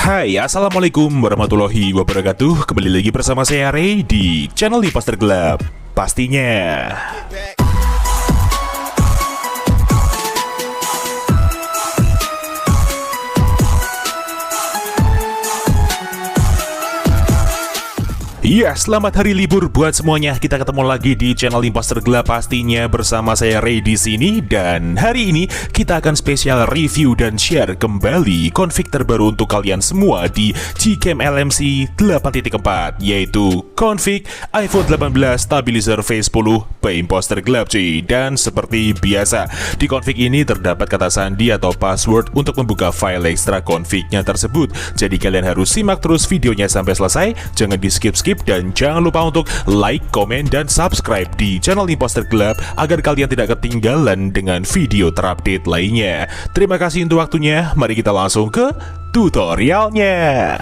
Hai, assalamualaikum warahmatullahi wabarakatuh. Kembali lagi bersama saya Ray di channel Imposter Gelap pastinya. Iya, selamat hari libur buat semuanya. Kita ketemu lagi di channel Imposter Gelap pastinya bersama saya Ray di sini, dan hari ini kita akan spesial review dan share kembali config terbaru untuk kalian semua di Gcam LMC 8.4, yaitu config iPhone 18 Stabilizer V10 by Imposter Gelap cuy. Dan seperti biasa, di config ini terdapat kata sandi atau password untuk membuka file ekstra config-nya tersebut. Jadi kalian harus simak terus videonya sampai selesai, jangan di skip-skip. Dan jangan lupa untuk like, komen, dan subscribe di channel Imposter Gelap agar kalian tidak ketinggalan dengan video terupdate lainnya. Terima kasih untuk waktunya, mari kita langsung ke tutorialnya.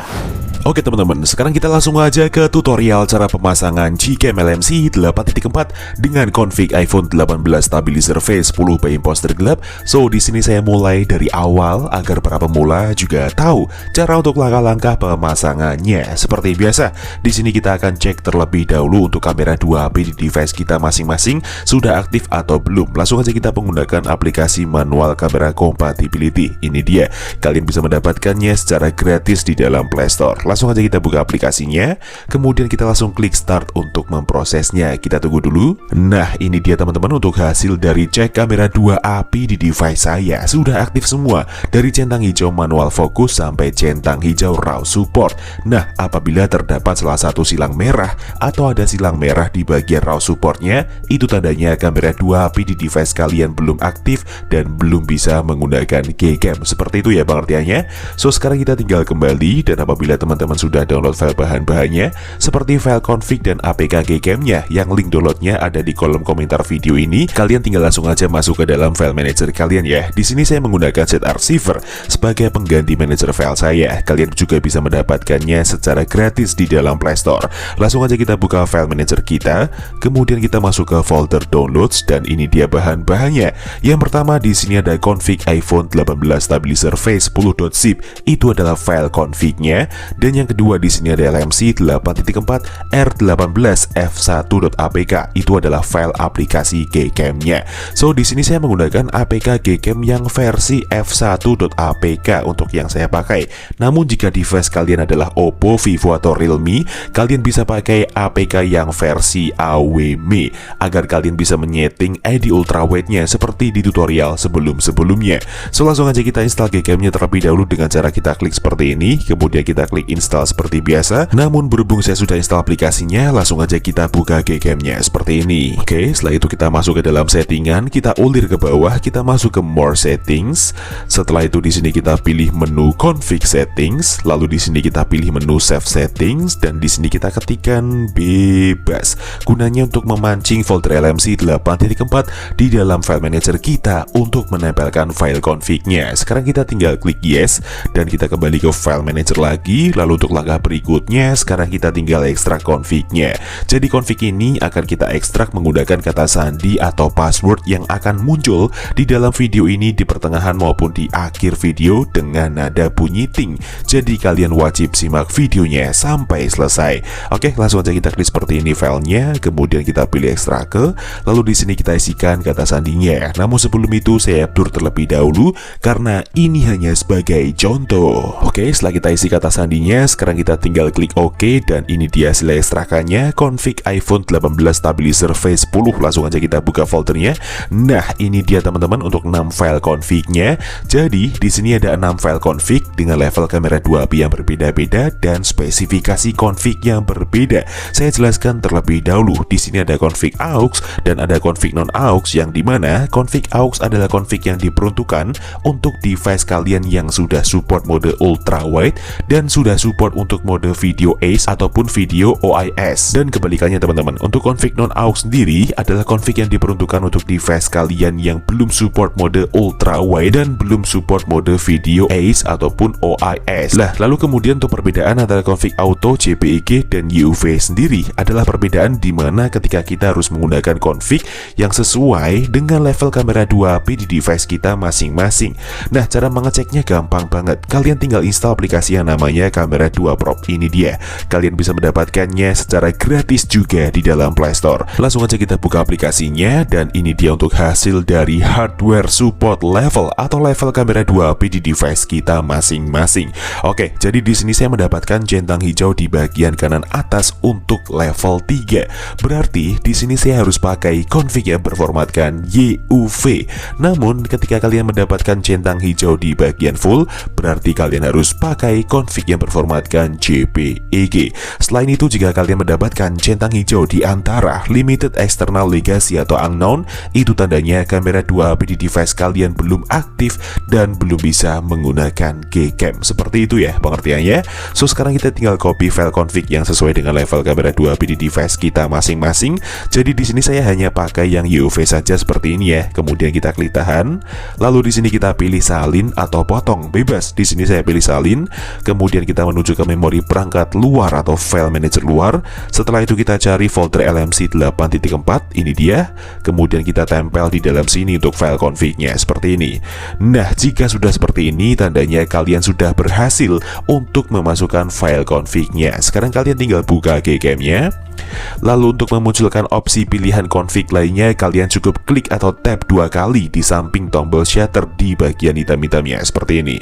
Oke teman-teman, sekarang kita langsung aja ke tutorial cara pemasangan Gcam LMC 8.4 dengan config iPhone 18 Stabilizer V10 by Imposter Gelap. So di sini saya mulai dari awal agar para pemula juga tahu cara untuk langkah-langkah pemasangannya. Seperti biasa, di sini kita akan cek terlebih dahulu untuk kamera 2 HP di device kita masing-masing sudah aktif atau belum. Langsung aja kita menggunakan aplikasi manual kamera compatibility. Ini dia, kalian bisa mendapatkannya secara gratis di dalam Play Store. Langsung aja kita buka aplikasinya, kemudian kita langsung klik start untuk memprosesnya. Kita tunggu dulu. Nah, ini dia teman-teman untuk hasil dari cek kamera 2 API di device saya. Sudah aktif semua, dari centang hijau manual fokus sampai centang hijau RAW support. Nah, apabila terdapat salah satu silang merah atau ada silang merah di bagian RAW supportnya, itu tandanya kamera 2 API di device kalian belum aktif dan belum bisa menggunakan Gcam. Seperti itu ya pengertiannya. So, sekarang kita tinggal kembali, dan apabila teman-teman sudah download file bahan-bahannya seperti file config dan APK Gcam-nya, yang link downloadnya ada di kolom komentar video ini, kalian tinggal langsung aja masuk ke dalam file manager kalian ya. Di sini saya menggunakan ZArchiver sebagai pengganti manager file saya. Kalian juga bisa mendapatkannya secara gratis di dalam Play Store. Langsung aja kita buka file manager kita, kemudian kita masuk ke folder downloads, dan ini dia bahan-bahannya. Yang pertama di sini ada config iPhone 18 Stabilizer V10.zip, itu adalah file config-nya. Dan yang kedua di sini ada LMC 8.4 R18 F1.apk, itu adalah file aplikasi Gcam-nya. So di sini saya menggunakan APK Gcam yang versi F1.apk untuk yang saya pakai. Namun jika device kalian adalah Oppo, Vivo, atau Realme, kalian bisa pakai APK yang versi AWM agar kalian bisa menyeting ID ultrawide-nya seperti di tutorial sebelum-sebelumnya. So langsung aja kita install Gcam-nya terlebih dahulu dengan cara kita klik seperti ini, kemudian kita klik install seperti biasa. Namun berhubung saya sudah install aplikasinya, langsung aja kita buka Gcam-nya seperti ini. Oke, setelah itu kita masuk ke dalam settingan, kita ulir ke bawah, kita masuk ke more settings. Setelah itu di sini kita pilih menu config settings, lalu di sini kita pilih menu save settings, dan di sini kita ketikkan bebas. Gunanya untuk memancing folder LMC 8.4 di dalam file manager kita untuk menempelkan file config-nya. Sekarang kita tinggal klik yes, dan kita kembali ke file manager lagi. Lalu untuk langkah berikutnya, sekarang kita tinggal ekstrak config-nya. Jadi config ini akan kita ekstrak menggunakan kata sandi atau password yang akan muncul di dalam video ini di pertengahan maupun di akhir video dengan nada bunyi ting. Jadi kalian wajib simak videonya sampai selesai. Oke, langsung aja kita klik seperti ini filenya, kemudian kita pilih ekstrak ke, lalu di sini kita isikan kata sandinya. Namun sebelum itu saya blur terlebih dahulu karena ini hanya sebagai contoh. Oke, setelah kita isi kata sandinya, sekarang kita tinggal klik OK, dan ini dia hasil ekstrakannya, config iPhone 18 Stabilizer V10. Langsung aja kita buka foldernya. Nah, ini dia teman-teman untuk 6 file config-nya. Jadi di sini ada 6 file config dengan level kamera 2 API yang berbeda-beda dan spesifikasi config yang berbeda. Saya jelaskan terlebih dahulu. Di sini ada config aux dan ada config non aux, yang dimana config aux adalah config yang diperuntukkan untuk device kalian yang sudah support mode ultra wide dan sudah support untuk mode video ACE ataupun video OIS. Dan kebalikannya teman-teman, untuk config non-aux sendiri adalah config yang diperuntukkan untuk device kalian yang belum support mode ultra wide dan belum support mode video ACE ataupun OIS. Lah, lalu kemudian untuk perbedaan antara config auto, JPEG dan UV sendiri adalah perbedaan di mana ketika kita harus menggunakan config yang sesuai dengan level kamera 2HP di device kita masing-masing. Nah, cara mengeceknya gampang banget. Kalian tinggal install aplikasi yang namanya Kamera 2 Pro. Ini dia. Kalian bisa mendapatkannya secara gratis juga di dalam Play Store. Langsung aja kita buka aplikasinya, dan ini dia untuk hasil dari hardware support level atau level kamera 2HP di device kita masing-masing. Oke, jadi di sini saya mendapatkan centang hijau di bagian kanan atas untuk level 3. Berarti di sini saya harus pakai config yang berformatkan YUV. Namun ketika kalian mendapatkan centang hijau di bagian full, berarti kalian harus pakai config yang berformatkan JPEG. Selain itu, jika kalian mendapatkan centang hijau di antara limited external legacy atau unknown, itu tandanya kamera 2HP di device kalian belum aktif dan belum bisa menggunakan Gcam. Seperti itu ya pengertiannya. So, sekarang kita tinggal copy file config yang sesuai dengan level kamera 2HP di device kita masing-masing. Jadi di sini saya hanya pakai yang UV saja seperti ini ya. Kemudian kita klik tahan. Lalu di sini kita pilih salin atau potong, bebas. Di sini saya pilih salin. Kemudian kita menuju ke memori perangkat luar atau file manager luar. Setelah itu kita cari folder LMC 8.4. Ini dia. Kemudian kita tempel di dalam sini untuk file config-nya seperti ini. Nah, jika sudah seperti ini, tandanya kalian sudah berhasil untuk memasukkan file config-nya. Sekarang kalian tinggal buka Gcam-nya. Lalu untuk memunculkan opsi pilihan config lainnya, kalian cukup klik atau tap 2 kali di samping tombol shutter di bagian hitam-hitamnya seperti ini.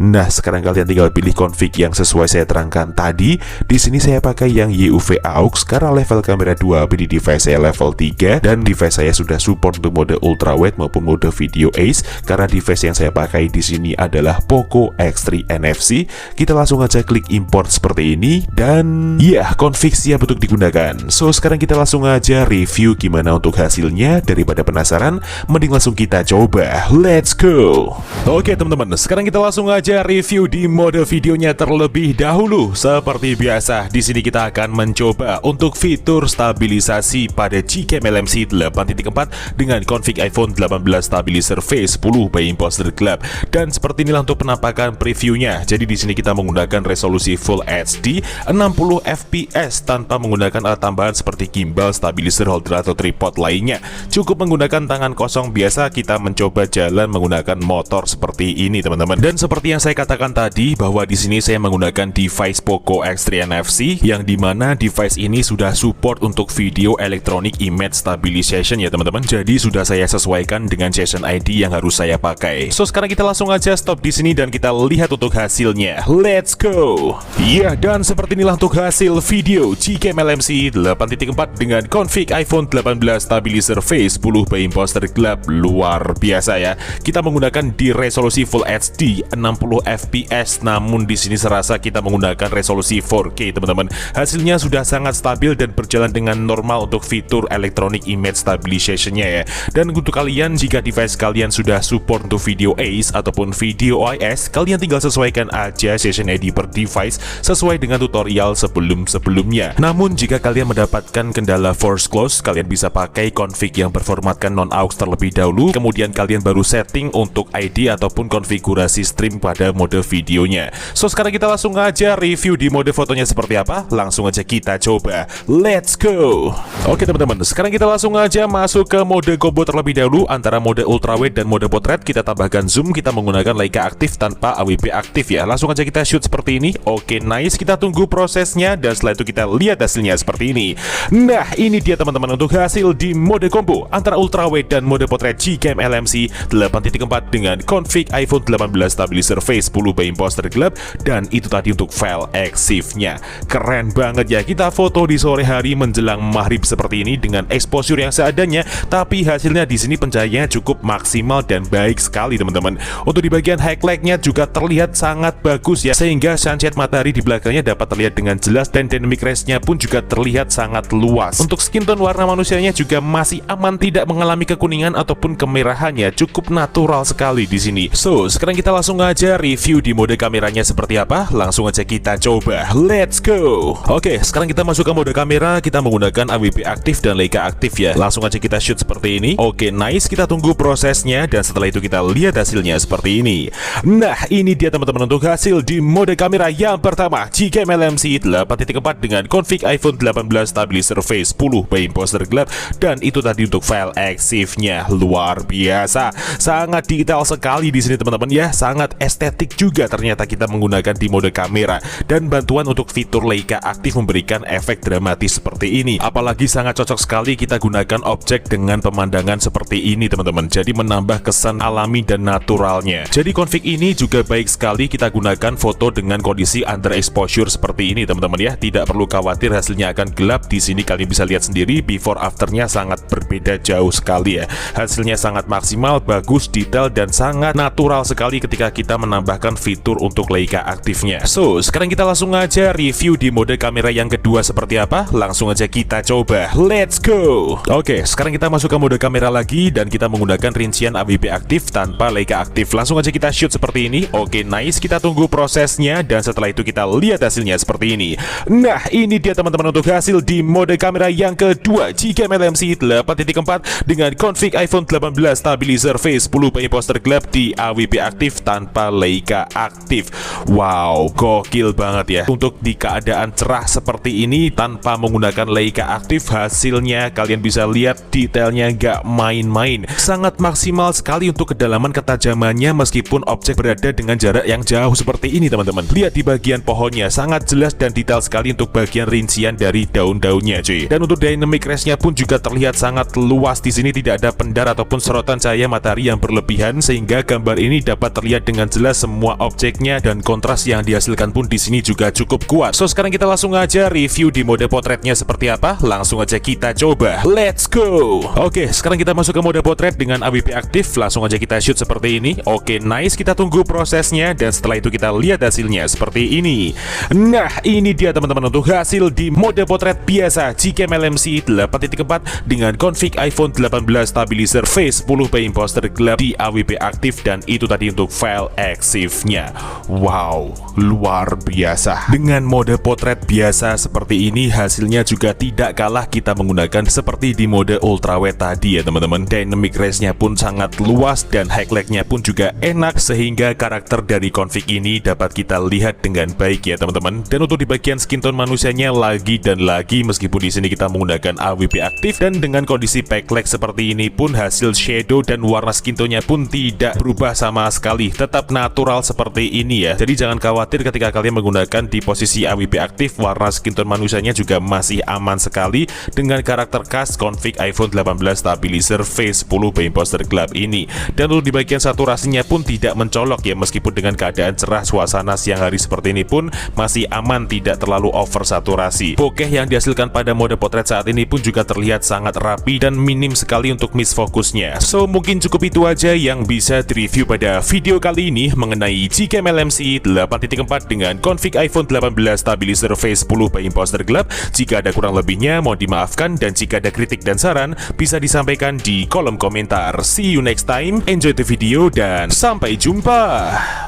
Nah, sekarang kalian tinggal pilih config yang sesuai saya terangkan tadi. Di sini saya pakai yang YUV AUX karena level kamera 2HP di device saya level 3 dan device saya sudah support untuk mode ultra wide maupun mode video ACE karena device yang saya pakai di sini adalah Poco X3 NFC. Kita langsung aja klik import seperti ini dan ya, config siap untuk digunakan. So, sekarang kita langsung aja review gimana untuk hasilnya. Daripada penasaran, mending langsung kita coba. Let's go. Oke teman-teman, sekarang kita langsung aja review di mode videonya terlebih dahulu. Seperti biasa, di sini kita akan mencoba untuk fitur stabilisasi pada Gcam LMC 8.4 dengan config iPhone 18 Stabilizer V10 by Imposter Club. Dan seperti inilah untuk penampakan previewnya. Jadi di sini kita menggunakan resolusi Full HD 60 fps tanpa menggunakan alat tambahan seperti gimbal, stabilizer, holder atau tripod lainnya. Cukup menggunakan tangan kosong biasa kita mencoba jalan menggunakan motor seperti ini teman-teman. Dan seperti yang saya katakan tadi bahwa di sini saya menggunakan device Poco X3 NFC yang dimana device ini sudah support untuk video electronic image stabilization ya teman-teman. Jadi sudah saya sesuaikan dengan session ID yang harus saya pakai. So, sekarang kita langsung aja stop di sini dan kita lihat untuk hasilnya. Let's go. Ya, dan seperti inilah untuk hasil video Gcam LMC 8.4 dengan config iPhone 18 Stabilizer V10 by Imposter Club. Luar biasa ya. Kita menggunakan di resolusi Full HD 60 fps, namun di sini serasa kita menggunakan resolusi 4K teman-teman. Hasilnya sudah sangat stabil dan berjalan dengan normal untuk fitur electronic image stabilization-nya ya. Dan untuk kalian, jika device kalian sudah support untuk video ACE ataupun video OIS, kalian tinggal sesuaikan aja session ID per device sesuai dengan tutorial sebelum-sebelumnya. Namun jika kalian mendapatkan kendala force close, kalian bisa pakai config yang berformatkan non-aux terlebih dahulu, kemudian kalian baru setting untuk ID ataupun konfigurasi stream pada mode videonya. So, sekarang kita langsung aja review di mode fotonya seperti apa. Langsung aja kita coba. Let's go. Oke teman-teman, sekarang kita langsung aja masuk ke mode combo terlebih dahulu antara mode ultrawide dan mode portrait. Kita tambahkan zoom, kita menggunakan Leica aktif tanpa AWP aktif ya. Langsung aja kita shoot seperti ini. Oke, nice. Kita tunggu prosesnya dan setelah itu kita lihat hasilnya seperti ini. Nah, ini dia teman-teman untuk hasil di mode combo antara ultrawide dan mode portrait Gcam LMC 8.4 dengan config iPhone 18 Stabilizer V10 by Imposter Club. Dan itu tadi untuk file EXIF-nya. Keren banget ya, kita foto di sore hari menjelang maghrib seperti ini dengan exposure yang seadanya, tapi hasilnya di sini pencahayaannya cukup maksimal dan baik sekali teman-teman. Untuk di bagian highlight-nya juga terlihat sangat bagus ya, sehingga sunset matahari di belakangnya dapat terlihat dengan jelas dan dynamic range-nya pun juga terlihat terlihat sangat luas. Untuk skin tone warna manusianya juga masih aman, tidak mengalami kekuningan ataupun kemerahannya, cukup natural sekali di sini. So, sekarang kita langsung aja review di mode kameranya seperti apa. Langsung aja kita coba. Let's go. Oke, sekarang kita masuk ke mode kamera. Kita menggunakan AWP aktif dan Leica aktif ya. Langsung aja kita shoot seperti ini. Oke, nice. Kita tunggu prosesnya dan setelah itu kita lihat hasilnya seperti ini. Nah, ini dia teman-teman untuk hasil di mode kamera yang pertama, Gcam LMC 8.4 dengan config iPhone 18 stabilizer face 10 by imposter gelap, dan itu tadi untuk file EXIF-nya. Luar biasa, sangat detail sekali di sini teman-teman ya, sangat estetik juga ternyata kita menggunakan di mode kamera, dan bantuan untuk fitur Leica aktif memberikan efek dramatis seperti ini. Apalagi sangat cocok sekali kita gunakan objek dengan pemandangan seperti ini teman-teman, jadi menambah kesan alami dan naturalnya. Jadi config ini juga baik sekali kita gunakan foto dengan kondisi underexposure seperti ini teman-teman ya. Tidak perlu khawatir hasilnya akan gelap. Di sini kalian bisa lihat sendiri before afternya sangat berbeda jauh sekali ya. Hasilnya sangat maksimal, bagus, detail, dan sangat natural sekali ketika kita menambahkan fitur untuk Leica aktifnya. So, sekarang kita langsung aja review di mode kamera yang kedua seperti apa. Langsung aja kita coba. Let's go. Oke, sekarang kita masuk ke mode kamera lagi dan kita menggunakan rincian AWP aktif tanpa Leica aktif. Langsung aja kita shoot seperti ini. Oke, nice. Kita tunggu prosesnya dan setelah itu kita lihat hasilnya seperti ini. Nah, ini dia teman-teman untuk hasil di mode kamera yang kedua, Gcam LMC 8.4 dengan config iPhone 18 stabilizer face 10 by imposter gelap di AWP aktif tanpa Leica aktif. Wow, gokil banget ya. Untuk di keadaan cerah seperti ini tanpa menggunakan Leica aktif, hasilnya kalian bisa lihat detailnya nggak main-main. Sangat maksimal sekali untuk kedalaman ketajamannya meskipun objek berada dengan jarak yang jauh seperti ini teman-teman. Lihat di bagian pohonnya, sangat jelas dan detail sekali untuk bagian rincian dari daun-daunnya cuy. Dan untuk dynamic range-nya pun juga terlihat sangat luas. Di sini tidak ada pendar ataupun sorotan cahaya matahari yang berlebihan sehingga gambar ini dapat terlihat dengan jelas semua objeknya, dan kontras yang dihasilkan pun di sini juga cukup kuat. So, sekarang kita langsung aja review di mode potretnya seperti apa. Langsung aja kita coba. Let's go. Oke, sekarang kita masuk ke mode potret dengan AWP aktif. Langsung aja kita shoot seperti ini. Oke, nice. Kita tunggu prosesnya dan setelah itu kita lihat hasilnya seperti ini. Nah, ini dia teman-teman untuk hasil di mode potret biasa Gcam LMC 8.4 dengan config iPhone 18 stabilizer face 10 by imposter gelap di AWP aktif, dan itu tadi untuk file EXIF-nya. Wow, luar biasa. Dengan mode potret biasa seperti ini, hasilnya juga tidak kalah kita menggunakan seperti di mode ultrawide tadi ya teman-teman. Dynamic range-nya pun sangat luas dan highlight-nya pun juga enak sehingga karakter dari config ini dapat kita lihat dengan baik ya teman-teman. Dan untuk di bagian skin tone manusianya lagi dan lagi, meskipun di sini kita menggunakan AWP aktif dan dengan kondisi backlight seperti ini pun hasil shadow dan warna skin tone-nya pun tidak berubah sama sekali, tetap natural seperti ini ya. Jadi jangan khawatir ketika kalian menggunakan di posisi AWP aktif, warna skin tone manusianya juga masih aman sekali dengan karakter khas config iPhone 18 stabilizer face 10 by imposter gelap ini. Dan untuk di bagian saturasinya pun tidak mencolok ya, meskipun dengan keadaan cerah suasana siang hari seperti ini pun masih aman, tidak terlalu over saturasi. Bokeh yang dihasilkan pada mode potret saat ini pun juga terlihat sangat rapi dan minim sekali untuk miss fokusnya. So, mungkin cukup itu aja yang bisa direview pada video kali ini mengenai Gcam LMC 8.4 dengan config iPhone 18 stabilizer face 10 by imposter gelap. Jika ada kurang lebihnya mohon dimaafkan, dan jika ada kritik dan saran bisa disampaikan di kolom komentar. See you next time, enjoy the video dan sampai jumpa.